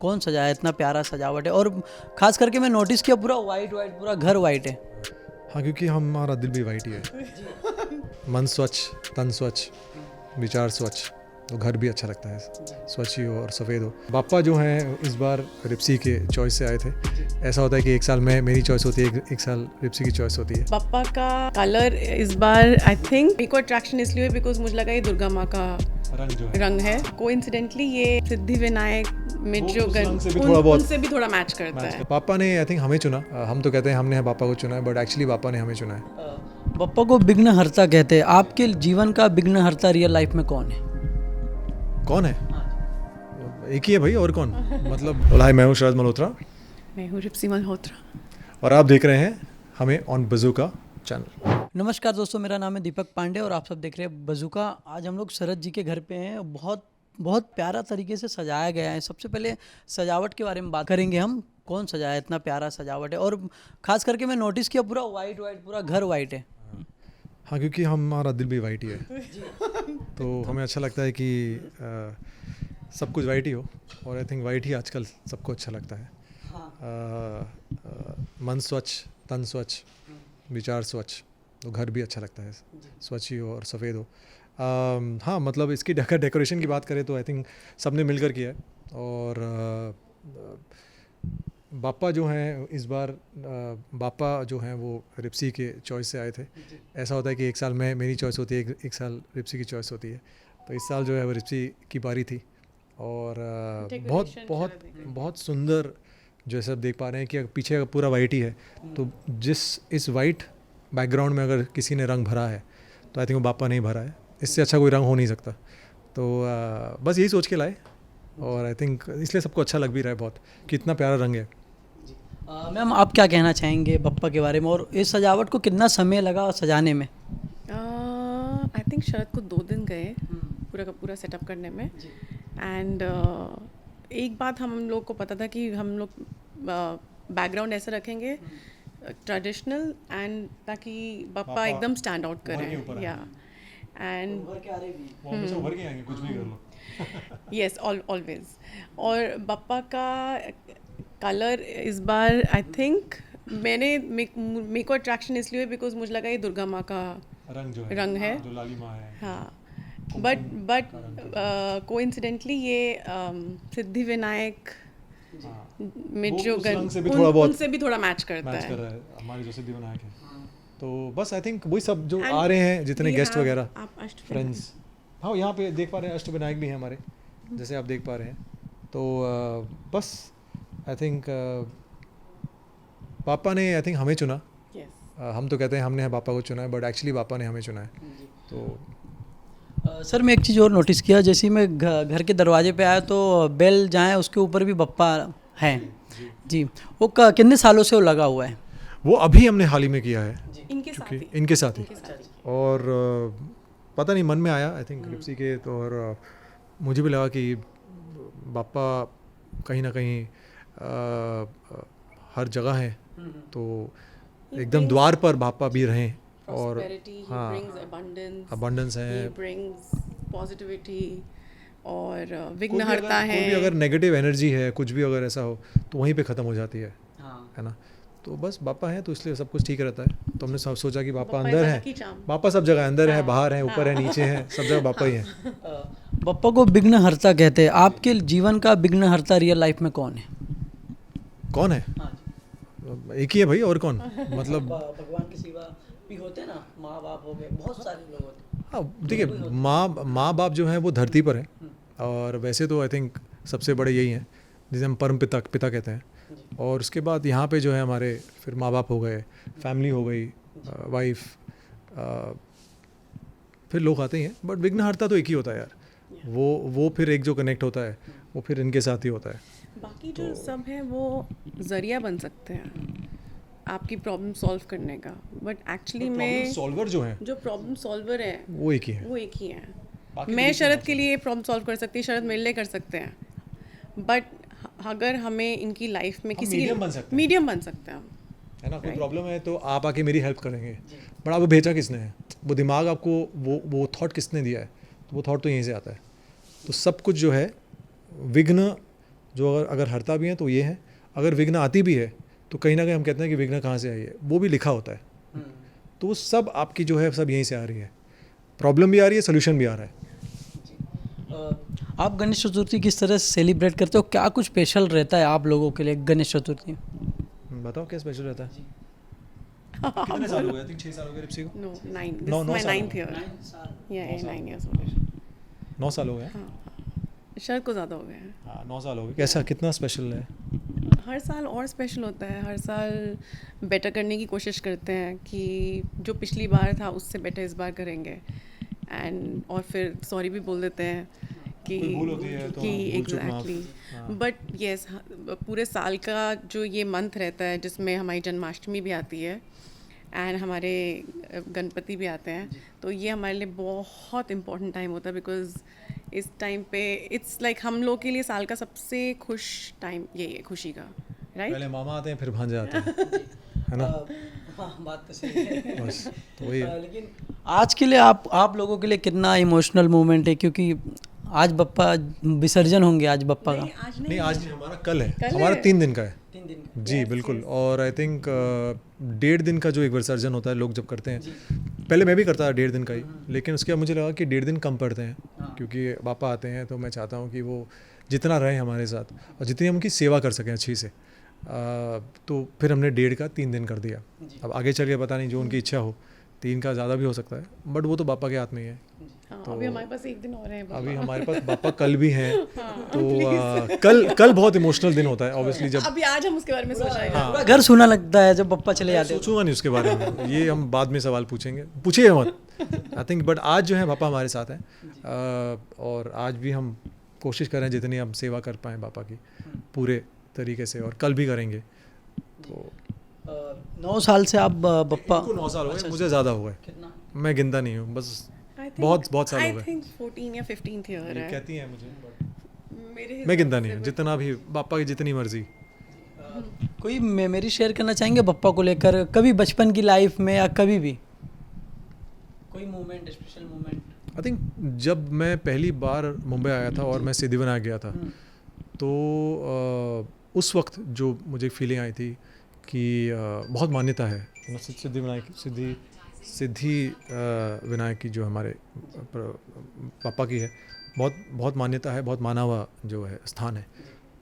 कौन सजाया इतना प्यारा सजावट है। और खास करके मैं नोटिस किया पूरा वाइट वाइट, पूरा घर वाइट है। हाँ, क्योंकि हमारा दिल भी वाइट ही है। मन स्वच्छ, तन स्वच्छ, विचार स्वच्छ, तो घर भी अच्छा लगता है, स्वच्छ ही हो और सफ़ेद हो। पापा जो हैं इस बार रिप्सी के चॉइस से आए थे। ऐसा होता है कि एक साल में मेरी चॉइस होती है, एक साल रिप्सी की चॉइस होती है। पापा का कलर इस बार आई थिंक मेरे को अट्रैक्शन इसलिए हुई बिकॉज मुझे लगा ये दुर्गा माँ का रंग है। कोइंसिडेंटली ये सिद्धि विनायक में जो उनसे भी थोड़ा मैच करता है। पापा ने आई थिंक हमें चुना। हम तो कहते हैं हमने पापा को चुना है, बट एक्चुअली पापा ने हमें चुना है। पप्पा को विघ्नहर्ता कहते हैं। आपके जीवन का विघ्नहर्ता रियल लाइफ में कौन है? कौन है? एक ही है भाई, और कौन? मतलब हाय, मैं हूँ शरद मल्होत्रा। मैं हूँ रिप्सी मल्होत्रा और आप देख रहे हैं हमें ऑन बज़ूका चैनल। नमस्कार दोस्तों, मेरा नाम है दीपक पांडे और आप सब देख रहे हैं बज़ूका। आज हम लोग शरद जी के घर पे हैं। बहुत प्यारा तरीके से सजाया गया है। सबसे पहले सजावट के बारे में बात करेंगे हम। कौन सजाया इतना प्यारा सजावट है। और खास करके मैं नोटिस किया पूरा वाइट वाइट, पूरा घर वाइट है। हाँ, क्योंकि हमारा दिल भी वाइट ही है। तो हमें अच्छा लगता है कि सब कुछ वाइट ही हो, और आई थिंक वाइट ही आजकल सबको अच्छा लगता है। मन स्वच्छ, तन स्वच्छ, विचार स्वच्छ, तो घर भी अच्छा लगता है, स्वच्छ ही हो और सफ़ेद हो। हाँ, मतलब इसकी डेकोरेशन की बात करें तो आई थिंक सबने मिलकर किया है। और बापा जो हैं इस बार बापा जो हैं वो रिप्सी के चॉइस से आए थे। ऐसा होता है कि एक साल में मेरी चॉइस होती है, एक साल रिप्सी की चॉइस होती है। तो इस साल जो है वो रिप्सी की बारी थी। और बहुत सुंदर, जैसे आप देख पा रहे हैं कि पीछे पूरा वाइट ही है। तो इस वाइट बैकग्राउंड में अगर किसी ने रंग भरा है तो आई थिंक वो बापा नहीं भरा है। इससे अच्छा कोई रंग हो नहीं सकता। तो बस यही सोच के लाए, और आई थिंक इसलिए सबको अच्छा लग भी रहा है बहुत कि इतना प्यारा रंग है। मैम, आप क्या कहना चाहेंगे पप्पा के बारे में, और इस सजावट को कितना समय लगा सजाने में? आई थिंक शरद को 2 दिन गए पूरा का पूरा सेटअप करने में। एंड एक बात हम लोग को पता था कि हम लोग बैकग्राउंड ऐसा रखेंगे ट्रेडिशनल, एंड ताकि पापा एकदम स्टैंड आउट करें। या एंड कुछ भी कर लो। Yes, always. और पापा का कलर इस बार आई थिंक मेरे को अट्रैक्शन इसलिए हुई बिकॉज मुझे लगा ये दुर्गा माँ का रंग है, जो लाली माँ है। हाँ। बट कोइंसिडेंटली ये सिद्धि विनायक में जो उनसे भी थोड़ा मैच करता है। कर रहा है हमारे जो सिद्धि विनायक है। तो बस आई थिंक वही सब जो आ रहे हैं, जितने गेस्ट वगैरह, फ्रेंड्स। हाँ, यहाँ पे देख पा रहे हैं अष्ट विनायक भी हैं हमारे, जैसे आप देख पा रहे हैं। तो बस आई थिंक पापा ने आई थिंक हमें चुना। हम तो कहते हैं हमने पापा को चुना है, बट एक्चुअली पापा ने हमें चुना है। तो सर, मैं एक चीज़ और नोटिस किया। जैसे ही मैं घर के दरवाजे पे आया तो बेल जहाँ है उसके ऊपर भी बप्पा हैं जी। वो कितने सालों से वो लगा हुआ है? वो अभी हमने हाल ही में किया है, इनके साथ ही। और पता नहीं मन में आया आई थिंक रिप्सी के। तो और मुझे भी लगा कि बापा कहीं ना कहीं हर जगह है, तो एकदम द्वार पर बापा भी रहें। और हाँ, अबंडेंस है, पॉजिटिविटी और विघ्नहर्ता है। कोई भी अगर नेगेटिव एनर्जी है, कुछ भी अगर ऐसा हो तो वहीं पे ख़त्म हो जाती है। है ना? तो बस बापा हैं तो इसलिए सब कुछ ठीक रहता है। तो हमने सब सोचा कि बापा अंदर है, बापा सब जगह अंदर है, बाहर है, ऊपर है, नीचे है, सब जगह बापा ही है। पप्पा को विघ्नहर्ता कहते हैं। आपके जीवन का विघ्नहर्ता रियल लाइफ में कौन है? कौन है? एक ही है भाई, और कौन? मतलब भगवान के सिवा भी होते हैं ना, माँ बाप हो गए, बहुत सारे लोग होते हैं। हाँ, देखिए, माँ बाप जो हैं वो धरती पर हैं, और वैसे तो आई थिंक सबसे बड़े यही हैं जिसे हम परम पिता कहते हैं। और उसके बाद यहाँ पे जो है हमारे फिर माँ बाप हो गए, फैमिली हो गई, वाइफ, फिर लोग आते ही हैं। बट विघ्नहर्ता तो एक ही होता है यार। वो फिर एक जो कनेक्ट होता है वो फिर इनके साथ ही होता है। बाकी जो सब है वो जरिया बन सकते हैं आपकी प्रॉब्लम सॉल्व करने का, बट एक्चुअली में सॉल्वर जो है, जो प्रॉब्लम सॉल्वर है वो एक ही है। मैं शरद के लिए प्रॉब्लम सॉल्व कर सकती, शरद मेरे लिए कर सकते हैं। बट अगर हमें इनकी लाइफ में किसी मीडियम बन सकते हैं, है ना? कोई प्रॉब्लम है तो आप आके मेरी हेल्प करेंगे, बट आपको भेजा किसने है? वो दिमाग आपको वो थॉट किसने दिया है? तो वो थॉट तो यहीं से आता है। तो सब कुछ जो है, विघ्न जो अगर हरता भी हैं तो ये है, अगर विघ्न आती भी है तो कहीं ना कहीं हम कहते हैं कि विघ्न कहाँ से आई है, वो भी लिखा होता है। तो वो सब आपकी जो है सब यहीं से आ रही है, प्रॉब्लम भी आ रही है, सोल्यूशन भी आ रहा है। आप गणेश चतुर्थी किस तरह से सेलिब्रेट करते हो, क्या कुछ स्पेशल रहता है आप लोगों के लिए गणेश चतुर्थी? बताओ क्या स्पेशल रहता है? कितने साल हो गए? 6 साल हो गए रिप्सी को। No, 9. This now is my साल 9th year. Yeah, 9 years हो गए. 9 साल हो गए। शरद को ज़्यादा हो गया है. हाँ 9 साल हो गए। कैसा, कितना स्पेशल है? हर साल और स्पेशल होता है, हर साल बेटर करने की कोशिश करते हैं कि जो पिछली बार था उससे बेटर इस बार करेंगे, एंड और फिर सॉरी भी बोल देते हैं कि कोई भूल होती है तो कि भूल चूक माफ। एग्जैक्टली। बट येस, पूरे साल का जो ये मंथ रहता है जिसमें हमारी जन्माष्टमी भी आती है एंड हमारे गणपति भी आते हैं, तो ये हमारे लिए बहुत इम्पोर्टेंट टाइम होता है, बिकॉज इस टाइम पे इट्स लाइक हम लोग के लिए साल का सबसे खुश टाइम यही है, खुशी का, राइट? पहले मामा आते हैं फिर भांजे आते हैं, है ना? हाँ, बात तो सही है। बस तो वही है। लेकिन आज के लिए आप लोगों के लिए कितना इमोशनल मोमेंट है, क्योंकि आज बप्पा विसर्जन होंगे, आज बप्पा का आज नहीं, आज नहीं, हमारा कल है, कल हमारा है। 3 दिन का है 3 दिन जी बिल्कुल। और आई थिंक 1.5 दिन का जो एक विसर्जन होता है लोग जब करते हैं, पहले मैं भी करता था 1.5 दिन का ही, लेकिन उसके बाद मुझे लगा कि 1.5 दिन कम पड़ते हैं, क्योंकि पापा आते हैं तो मैं चाहता हूँ कि वो जितना रहे हमारे साथ और जितनी हम उनकी सेवा कर सकें अच्छी से, तो फिर हमने 1.5 का 3 दिन कर दिया। अब आगे चल के पता नहीं, जो उनकी इच्छा हो, 3 का ज़्यादा भी हो सकता है, बट वो तो पापा के हाथ में ही है। हाँ, अभी हमारे पास 1 दिन और है। अभी हमारे पास पापा कल भी हैं, तो कल बहुत इमोशनल दिन होता है ऑब्वियसली। जब अभी आज हम उसके बारे में सोच रहे हैं। पूरा घर सुना लगता है जब बप्पा चले जाते हैं। सोचूंगा नहीं उसके बारे में, ये हम बाद में सवाल पूछेंगे, पूछिए मत आई थिंक। बट आज जो है पापा हमारे साथ हैं, और आज भी हम कोशिश कर रहे हैं जितनी हम सेवा कर पाएँ पापा की पूरे तरीके से, और कल भी करेंगे। तो 9 साल से आप बप्पा, इनको 9 साल हो गए, मुझे ज़्यादा हो गए, कितना? मैं गिनता नहीं हूँ, बस I think- बहुत साल हो I गए। think 14 या 15th ईयर ये है कहती हैं मुझे, but मेरे मैं गिनता नहीं हूँ, जितना भी पापा की जितनी मर्जी। कोई मेमोरी शेयर करना चाहेंगे बप्पा को लेकर, कभी बचपन की लाइफ में या कभी भी कोई moment, special moment? I think जब मैं पहली बार मुंबई आया था और मैं सिद्धिविनायक गया था, तो उस वक्त जो मुझे फीलिंग आई थी कि बहुत मान्यता है सिद्धि विनायक की, जो हमारे पापा की है, बहुत मान्यता है, बहुत माना हुआ जो है स्थान है।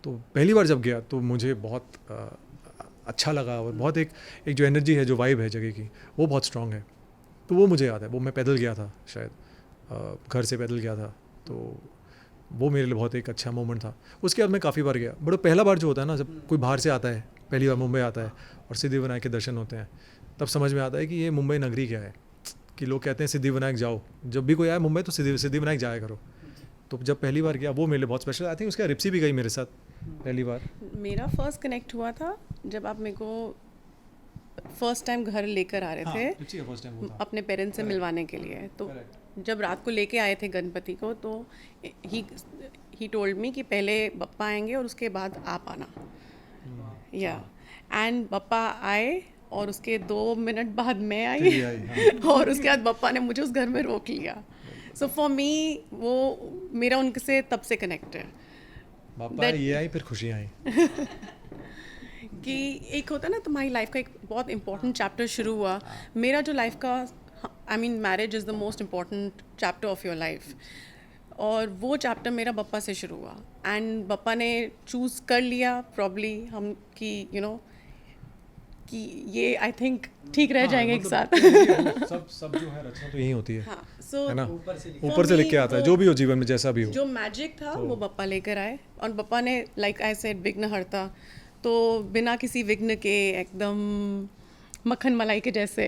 तो पहली बार जब गया तो मुझे बहुत अच्छा लगा, और बहुत एक जो एनर्जी है, जो वाइब है जगह की, वो बहुत स्ट्रांग है। तो वो मुझे याद है, वो मैं पैदल गया था शायद, घर से पैदल गया था, तो वो मेरे लिए बहुत एक अच्छा मोमेंट था। उसके बाद मैं काफ़ी बार गया, बट पहला बार जो होता है ना, जब कोई बाहर से आता है, पहली बार मुंबई आता है और सिद्धिविनायक के दर्शन होते हैं, तब समझ में आता है कि ये मुंबई नगरी क्या है। कि लोग कहते हैं सिद्धिविनायक जाओ, जब भी कोई आए मुंबई तो सिद्धिविनायक जाया करो। तो जब पहली बार गया, वो मेरे लिए बहुत स्पेशल। आई थिंक उसके रिप्सी भी गई मेरे साथ पहली बार। मेरा फर्स्ट कनेक्ट हुआ था जब आप मेरे को फर्स्ट टाइम घर लेकर आ रहे थे रिप्सी का फर्स्ट टाइम वो था। अपने पेरेंट्स से मिलवाने के लिए। तो जब रात को लेके आए थे गणपति को, तो ही टोल्ड मी कि पहले बप्पा आएंगे और उसके बाद आप आना। या एंड बप्पा आए और उसके 2 मिनट बाद मैं आई और उसके बाद बप्पा ने मुझे उस घर में रोक लिया। सो फॉर मी वो मेरा उनसे तब से कनेक्ट है पापा ये आई, फिर खुशियाँ आई। कि एक होता है ना, तुम्हारी लाइफ का एक बहुत इंपॉर्टेंट चैप्टर शुरू हुआ। मेरा जो लाइफ का, I mean marriage is the most important chapter of your life, और वो चैप्टर मेरा बप्पा से शुरू हुआ। एंड बप्पा ने चूज़ कर लिया प्रॉब्ली हम कि यू नो कि ये आई थिंक ठीक रह जाएंगे एक साथ। सब जो है रचना तो यही होती है, हाँ, सो है ना? For ऊपर से लिख के me, आता है, वो- जो भी हो जीवन में, जैसा भी हो। जो मैजिक था वो बप्पा लेकर आए, और बप्पा ने लाइक आई सेड विघ्न हरता, तो बिना किसी विघ्न के एकदम मक्खन मलाई के जैसे।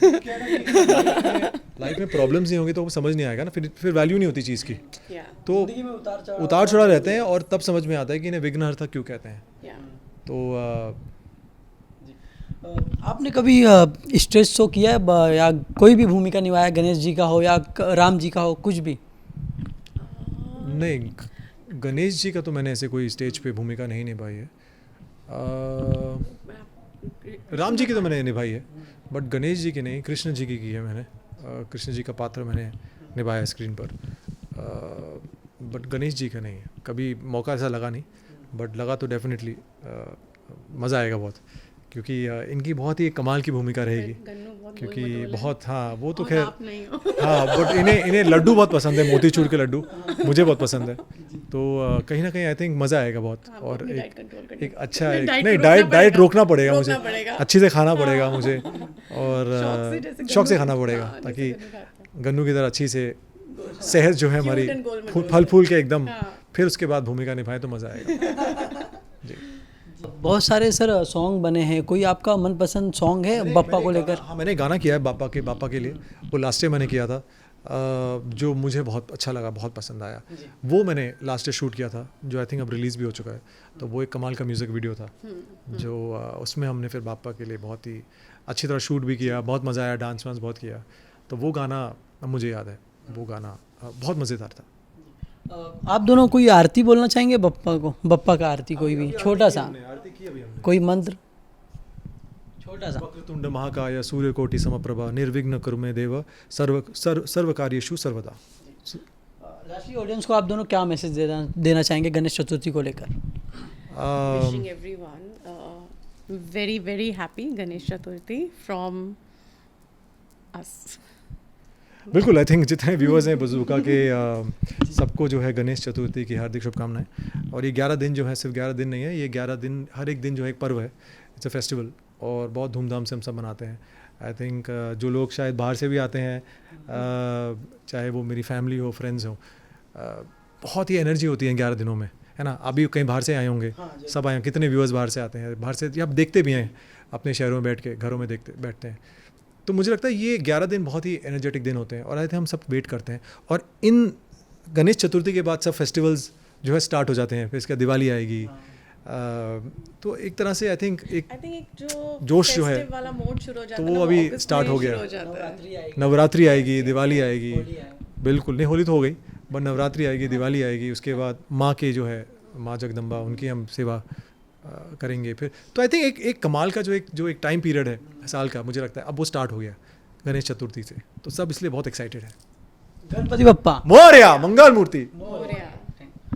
लाइफ में प्रॉब्लम्स नहीं होंगी तो वो समझ नहीं आएगा ना, फिर वैल्यू नहीं होती चीज़ की। या तो उतार चढ़ाव रहते हैं, और तब समझ में आता है कि इन्हें विघ्नहर्ता क्यों कहते हैं। या तो आपने कभी स्टेज शो किया है या कोई भी भूमिका निभाया, गणेश जी का हो या राम जी का हो, कुछ भी? नहीं, गणेश जी का तो मैंने ऐसे कोई स्टेज पे भूमिका नहीं निभाई है। राम जी की तो मैंने निभाई है, बट गणेश जी की नहीं, कृष्ण जी की है मैंने। कृष्ण जी का पात्र मैंने निभाया स्क्रीन पर, बट गणेश जी का नहीं है, कभी मौका ऐसा लगा नहीं। बट लगा तो डेफिनेटली मज़ा आएगा बहुत, क्योंकि इनकी बहुत ही कमाल की भूमिका रहेगी, गन्नू बहुत क्योंकि बहुत, हाँ वो तो और खैर, आप नहीं हो। हाँ बट इन्हें लड्डू बहुत पसंद है, मोतीचूर के लड्डू मुझे बहुत पसंद है, तो कहीं ना कहीं आई थिंक मज़ा आएगा बहुत। हाँ, और अपनी एक डाइट कंट्रोल करनी एक अच्छा नहीं, एक, डाइट नहीं को रोकना डाइट रोकना पड़ेगा रोकना मुझे, पड़ेगा। अच्छे से खाना पड़ेगा मुझे, और शौक से शौक से जैसे खाना गन्नू, पड़ेगा, हाँ, ताकि जैसे गन्नू खाता है। गन्नू की तरह अच्छी से सेहत जो है हमारी and गोल फल फूल के एकदम, हाँ। फिर उसके बाद भूमिका निभाए तो मज़ा आएगा। जी, बहुत सारे सर सॉन्ग बने हैं, कोई आपका मनपसंद सॉन्ग है बप्पा को लेकर? हाँ मैंने गाना किया है बापा के लिए, वो लास्ट ईयर मैंने किया था, जो मुझे बहुत अच्छा लगा, बहुत पसंद आया, वो मैंने लास्ट ईयर शूट किया था, जो आई थिंक अब रिलीज़ भी हो चुका है, तो वो एक कमाल का म्यूज़िक वीडियो था, जो उसमें हमने फिर बापा के लिए बहुत ही अच्छी तरह शूट भी किया, बहुत मज़ा आया, डांस वांस बहुत किया, तो वो गाना मुझे याद है, वो गाना बहुत मज़ेदार था। आप दोनों कोई आरती बोलना चाहेंगे बप्पा को? बप्पा का आरती कोई भी छोटा सा, आरती की अभी हमने, कोई मंत्र छोटा सा? वक्रतुंड महाकाय सूर्यकोटि समप्रभा निर्विघ्न कुरु मे देव सर्व कार्येषु सर्वदा। राष्ट्रीय ऑडियंस को आप दोनों क्या मैसेज देना चाहेंगे गणेश चतुर्थी को लेकर? Wishing everyone very very happy Ganesh Chaturthi from us. बिल्कुल, आई थिंक जितने व्यूअर्स हैं बज़ूका के, सबको जो है गणेश चतुर्थी की हार्दिक शुभकामनाएं। और ये 11 दिन जो है सिर्फ 11 दिन नहीं है, ये 11 दिन, हर एक दिन जो है एक पर्व है, इट्स अ फेस्टिवल, और बहुत धूमधाम से हम सब मनाते हैं। आई थिंक जो लोग शायद बाहर से भी आते हैं, चाहे वो मेरी फैमिली हो, फ्रेंड्स हो, बहुत ही एनर्जी होती है 11 दिनों में, है ना। अभी कहीं बाहर से आए होंगे, सब आए, कितने व्यूअर्स बाहर से आते हैं, बाहर से आप देखते भी हैं अपने शहरों में बैठ के, घरों में बैठते हैं, तो मुझे लगता है ये 11 दिन बहुत ही एनर्जेटिक दिन होते हैं, और आई थिंक हम सब वेट करते हैं। और इन गणेश चतुर्थी के बाद सब फेस्टिवल्स जो है स्टार्ट हो जाते हैं, फिर इसके बाद दिवाली आएगी, तो एक तरह से आई थिंक एक जो जोश जो है, festive वाला मोड शुरू हो जाता तो है वो ना, अभी August स्टार्ट में हो ही गया। शुरू जाता है। नवरात्रि आएगी, दिवाली आएगी, बिल्कुल नहीं, होली तो हो गई, बट नवरात्रि आएगी, दिवाली आएगी, उसके बाद माँ के जो है, माँ जगदम्बा, उनकी हम सेवा करेंगे फिर। तो आई थिंक एक कमाल का जो एक टाइम पीरियड है साल का, मुझे लगता है अब वो स्टार्ट हो गया गणेश चतुर्थी से, तो सब इसलिए बहुत एक्साइटेड है। गणपति बप्पा मोरया, मंगल मूर्ति।